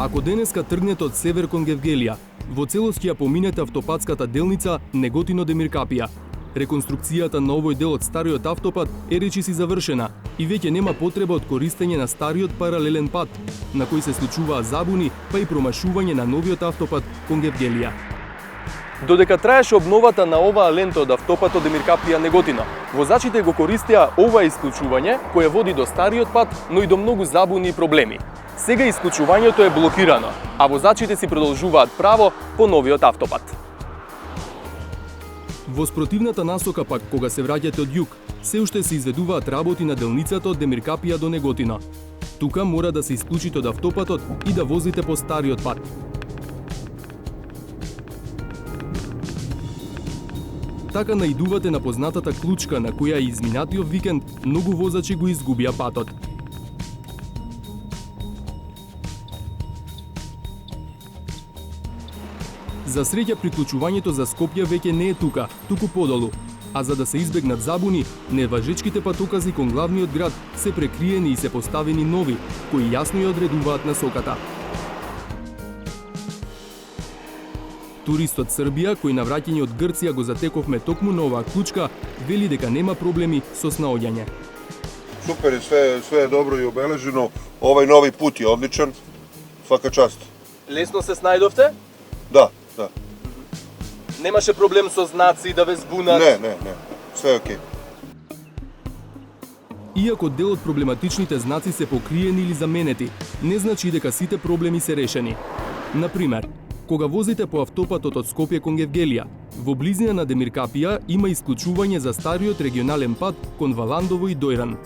Ако денеска тргнете од север кон Гевгелија, во целост ќе ја поминете автопатската делница Неготино-Демиркапија. Реконструкцијата на овој дел од стариот автопат е речиси завршена и веќе нема потреба од користење на стариот паралелен пат, на кој се случуваат забуни, па и промашување на новиот автопат кон Гевгелија. Додека траеше обновата на оваа лента од автопатот Демиркапија-Неготино, возачите го користеа ова исклучување кое води до стариот пат, но и до многу забуни и проблеми. Сега исклучувањето е блокирано, а возачите си продолжуваат право по новиот автопат. Во спротивната насока пак, кога се враќате од југ, се уште се изведуваат работи на делницата од Демиркапија до Неготино. Тука мора да се исклучите од автопатот и да возите по стариот пат. Така наидувате на познатата клучка на која и изминатиот викенд многу возачи го изгубија патот. За среќа приклучувањето за Скопје веќе не е тука, туку подолу, а за да се избегнат забуни, неважечките патокази кон главниот град се прекриени и се поставени нови, кои јасно ја одредуваат насоката. Турист од Србија, кој на враќање од Грција го затековме токму на оваа клучка, вели дека нема проблеми со снаоѓање. Супер, све е добро и обележено. Овај нови пут е одличен. Свака част. Лесно се снајдовте? Да. Немаше проблем со знаци да ве збунат? Не. Све е окей. Иако дел од проблематичните знаци се покриени или заменети, не значи дека сите проблеми се решени. Например, кога возите по автопатот од Скопје кон Гевгелија, во близина на Демиркапија има исклучување за стариот регионален пат кон Валандово и Дојран.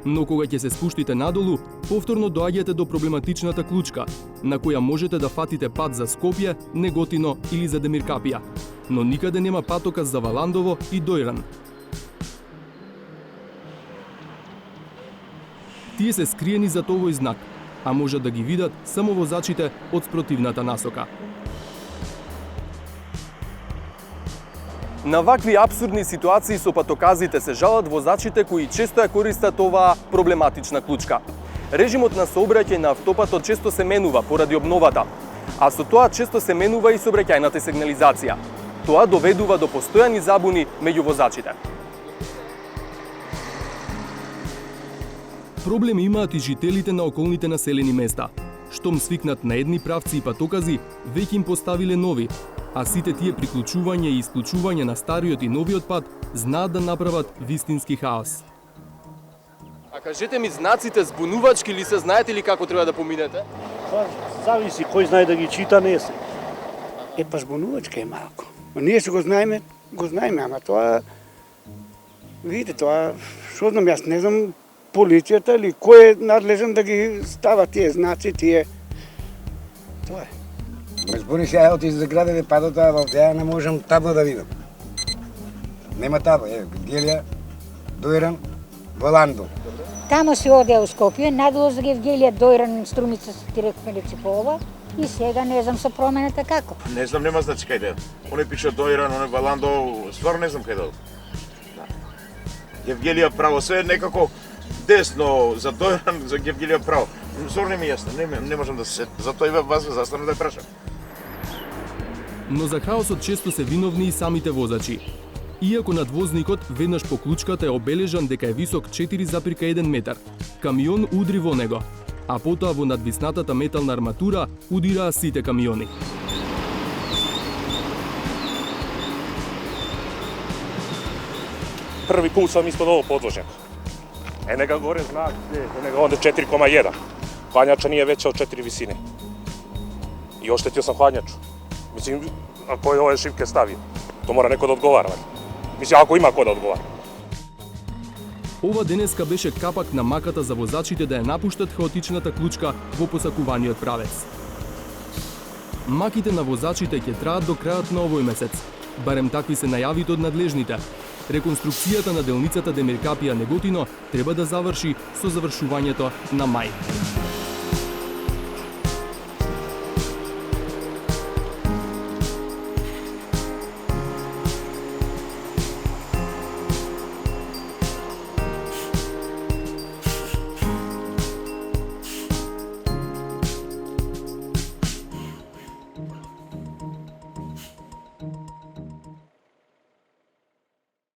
Но кога ќе се спуштите надолу, повторно доаѓате до проблематичната клучка, на која можете да фатите пат за Скопје, Неготино или за Демиркапија, но никаде нема патоказ за Валандово и Дојран. Тие се скриени зад овој знак, а можат да ги видат само возачите од спротивната насока. На вакви апсурдни ситуации со патоказите се жалат возачите кои често ја користат оваа проблематична клучка. Режимот на сообраќај на автопатот често се менува поради обновата, а со тоа често се менува и сообраќајната сигнализација. Тоа доведува до постојани забуни меѓу возачите. Проблеми имаат и жителите на околните населени места. Штом свикнат на едни правци и патокази, веќе им поставиле нови, а сите тие приклучување и исклучување на стариот и новиот пат знаат да направат вистински хаос. А кажете ми, знаците збунувачки ли се, знаете ли како треба да поминете? Зависи, кој знае да ги чита, не се. Па збунувачка е малко. Ние се го знаеме, ама тоа... Видите, тоа... Шо знам, јас не знам полицијата или кој е надлежен да ги става тие знаци, тие... Тоа е. Ме збуни се, оти за градове падот, а во деја не можам табло да видам. Нема табло, Гевгелија, Дојран, Валандо. Тамо се одеа у Скопје, надолу за Гевгелија, Дојран, Струмица се директно Леципова и сега не знам со промената како. Не знам, нема значи кај да. Оне пише Дојран, оне Валандо, стварно не знам кај да. Гевгелија право, све некако десно за Дојран, за Гевгелија право. Стварно не ми јасно, не можам да се сетам. Затоа и вас заставам да ја прашам. Но за хаосот често се виновни и самите возачи. Иако надвозникот веднаш по клучката е обележан дека е висок 4,1 метар, камион удри во него, а потоа во надвиснатата метална арматура удираа сите камиони. Први пут сам испод овој подложник. Енега горе знак, енега онде 4,1. Хладњача nije veća od 4 visine. I oštetio sam hladnjaču. Mislim, ako je ove šipke stavio, to mora neko da odgovara. Mislim, ako ima ko da odgovara. Ова денеска беше капак на маката за возачите да ја напуштат хаотичната клучка во посакуваниот правец. Маките на возачите ќе траат до крајот на овој месец. Барем такви се најавите од надлежните. Реконструкцијата на делницата Демиркапија-Неготино треба да заврши со завршувањето на мај.